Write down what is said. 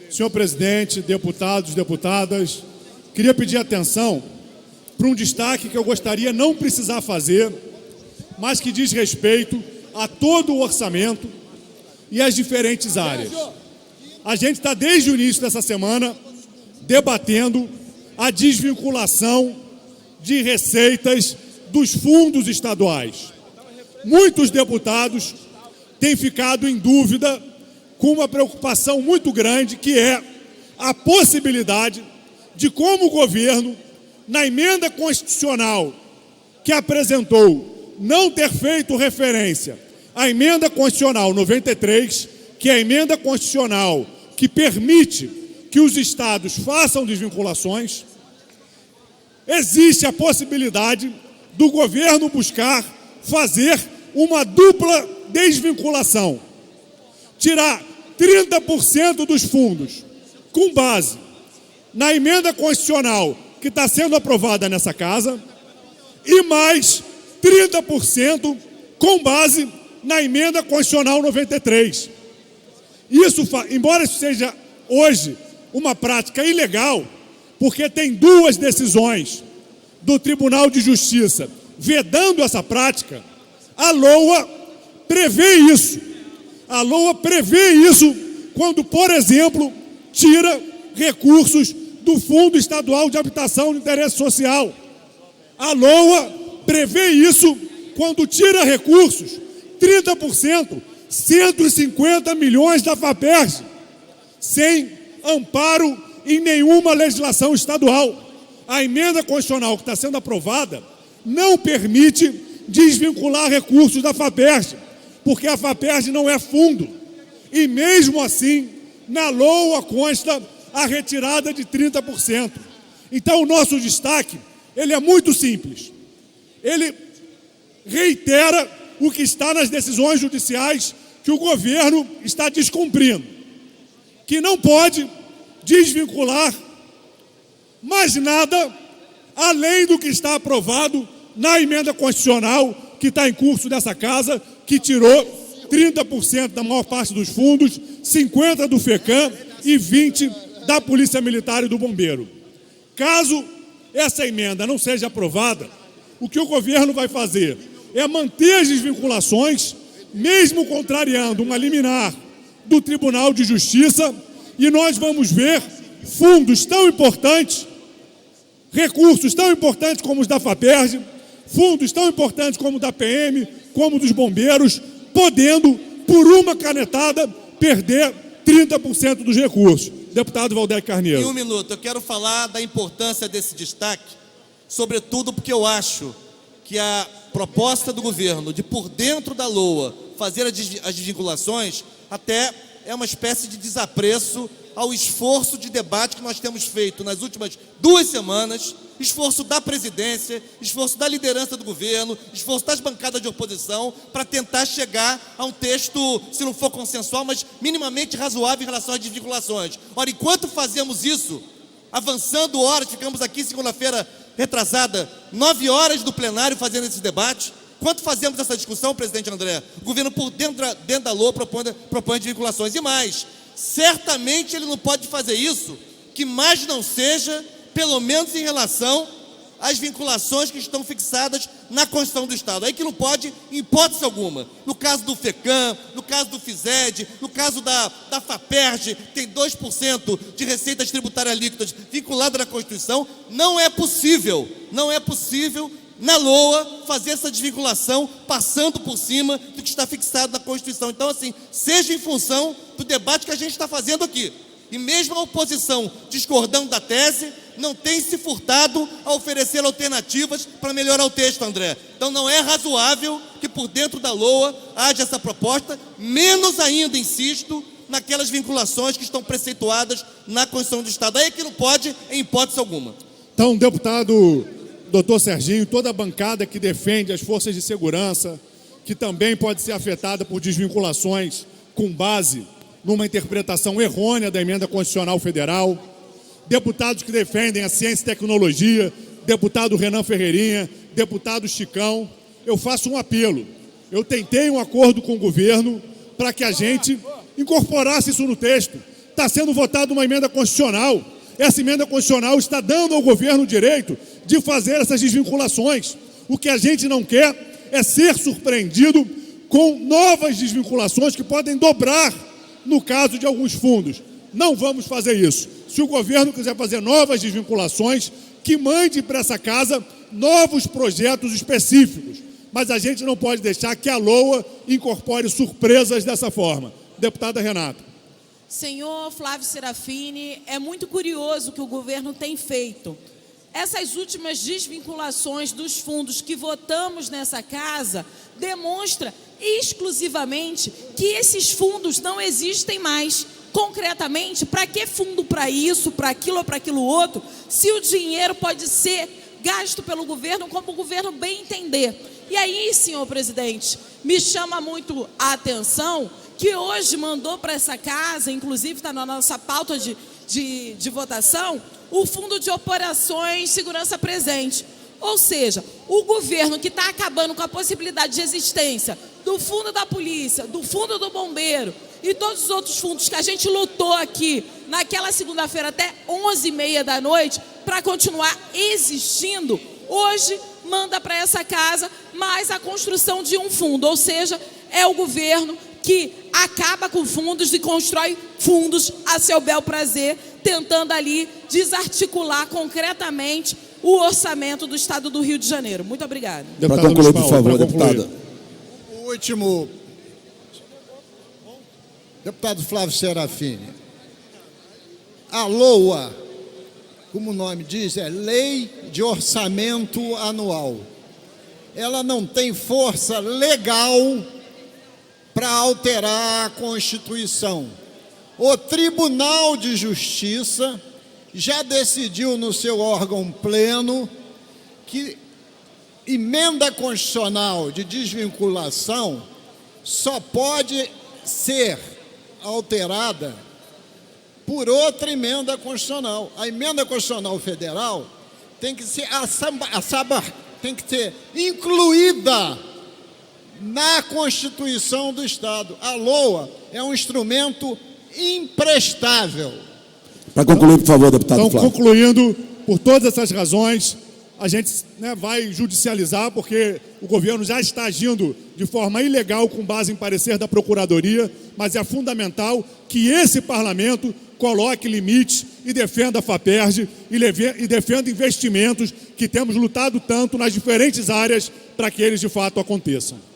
Senhor presidente, deputados, deputadas, queria pedir atenção para um destaque que eu gostaria não precisar fazer, mas que diz respeito a todo o orçamento e as diferentes áreas. A gente está desde o início dessa semana debatendo a desvinculação de receitas dos fundos estaduais. Muitos deputados têm ficado em dúvida com uma preocupação muito grande, que é a possibilidade de como o governo, na emenda constitucional que apresentou, não ter feito referência à emenda constitucional 93, que é a emenda constitucional que permite que os estados façam desvinculações. Existe a possibilidade do governo buscar fazer uma dupla desvinculação, tirar 30% dos fundos com base na emenda constitucional que está sendo aprovada nessa casa e mais 30% com base na emenda constitucional 93. Isso, embora isso seja hoje uma prática ilegal, porque tem duas decisões do Tribunal de Justiça vedando essa prática, a LOA prevê isso. A LOA prevê isso quando, por exemplo, tira recursos do Fundo Estadual de Habitação de Interesse Social. A LOA prevê isso quando tira recursos, 30%, 150 milhões da FAPERJ, sem amparo em nenhuma legislação estadual. A emenda constitucional que está sendo aprovada não permite desvincular recursos da FAPERJ, porque a FAPERJ não é fundo. E mesmo assim, na LOA consta a retirada de 30%. Então o nosso destaque, ele é muito simples. Ele reitera o que está nas decisões judiciais que o governo está descumprindo, que não pode desvincular mais nada além do que está aprovado na emenda constitucional que está em curso dessa casa, que tirou 30% da maior parte dos fundos, 50% do FECAM e 20% da Polícia Militar e do Bombeiro. Caso essa emenda não seja aprovada, o que o governo vai fazer é manter as desvinculações, mesmo contrariando uma liminar do Tribunal de Justiça, e nós vamos ver fundos tão importantes, recursos tão importantes como os da FAPERJ, fundos tão importantes como o da PM, como dos bombeiros, podendo, por uma canetada, perder 30% dos recursos. Deputado Valdec Carneiro. Em um minuto, eu quero falar da importância desse destaque, sobretudo porque eu acho que a proposta do governo de, por dentro da LOA, fazer as desvinculações, até é uma espécie de desapreço ao esforço de debate que nós temos feito nas últimas 2 semanas, esforço da presidência, esforço da liderança do governo, esforço das bancadas de oposição, para tentar chegar a um texto, se não for consensual, mas minimamente razoável em relação às desvinculações. Ora, enquanto fazemos isso, avançando horas, ficamos aqui segunda-feira retrasada, 9 horas do plenário fazendo esse debate. Enquanto fazemos essa discussão, presidente André, o governo por dentro da LOA propõe desvinculações. E mais, certamente ele não pode fazer isso que mais não seja, pelo menos em relação às vinculações que estão fixadas na Constituição do Estado. Aí que não pode, em hipótese alguma. No caso do FECAM, no caso do FISED, no caso da FAPERJ, tem 2% de receitas tributárias líquidas vinculadas na Constituição, não é possível na LOA fazer essa desvinculação passando por cima do que está fixado na Constituição. Então, assim, seja em função do debate que a gente está fazendo aqui. E mesmo a oposição, discordando da tese, não tem se furtado a oferecer alternativas para melhorar o texto, André. Então não é razoável que por dentro da LOA haja essa proposta, menos ainda, insisto, naquelas vinculações que estão preceituadas na Constituição do Estado. Aí é que não pode, em hipótese alguma. Então, deputado doutor Serginho, toda a bancada que defende as forças de segurança, que também pode ser afetada por desvinculações com base numa interpretação errônea da emenda constitucional federal, deputados que defendem a ciência e tecnologia, deputado Renan Ferreirinha, deputado Chicão, eu faço um apelo. Eu tentei um acordo com o governo para que a gente incorporasse isso no texto. está sendo votada uma emenda constitucional. Essa emenda constitucional está dando ao governo o direito de fazer essas desvinculações. O que a gente não quer é ser surpreendido com novas desvinculações que podem dobrar no caso de alguns fundos. Não vamos fazer isso. Se o governo quiser fazer novas desvinculações, que mande para essa casa novos projetos específicos. Mas a gente não pode deixar que a LOA incorpore surpresas dessa forma. Deputada Renata. Senhor Flávio Serafini, é muito curioso o que o governo tem feito. Essas últimas desvinculações dos fundos que votamos nessa casa demonstra exclusivamente que esses fundos não existem mais. Concretamente, para que fundo para isso, para aquilo ou para aquilo outro, se o dinheiro pode ser gasto pelo governo como o governo bem entender. E aí, senhor presidente, me chama muito a atenção que hoje mandou para essa casa, inclusive está na nossa pauta de votação, o Fundo de Operações Segurança Presente. Ou seja, o governo que está acabando com a possibilidade de existência do Fundo da Polícia, do Fundo do Bombeiro e todos os outros fundos que a gente lutou aqui naquela segunda-feira até 11h30 da noite para continuar existindo, hoje manda para essa casa mais a construção de um fundo. Ou seja, é o governo que acaba com fundos e constrói fundos a seu bel prazer, tentando ali desarticular concretamente o orçamento do Estado do Rio de Janeiro. Muito obrigada. Para concluir, por favor, deputada. O último, deputado Flávio Serafini. A LOA, como o nome diz, é Lei de Orçamento Anual. Ela não tem força legal para alterar a Constituição. O Tribunal de Justiça já decidiu no seu órgão pleno que emenda constitucional de desvinculação só pode ser alterada por outra emenda constitucional. A emenda constitucional federal tem que ser, tem que ser incluída na Constituição do Estado. A LOA é um instrumento imprestável. Para concluir, por favor, deputado Então, Flávio. concluindo, por todas essas razões, a gente vai judicializar, porque o governo já está agindo de forma ilegal com base em parecer da Procuradoria, mas é fundamental que esse parlamento coloque limites e defenda a FAPERJ e defenda investimentos que temos lutado tanto nas diferentes áreas para que eles de fato aconteçam.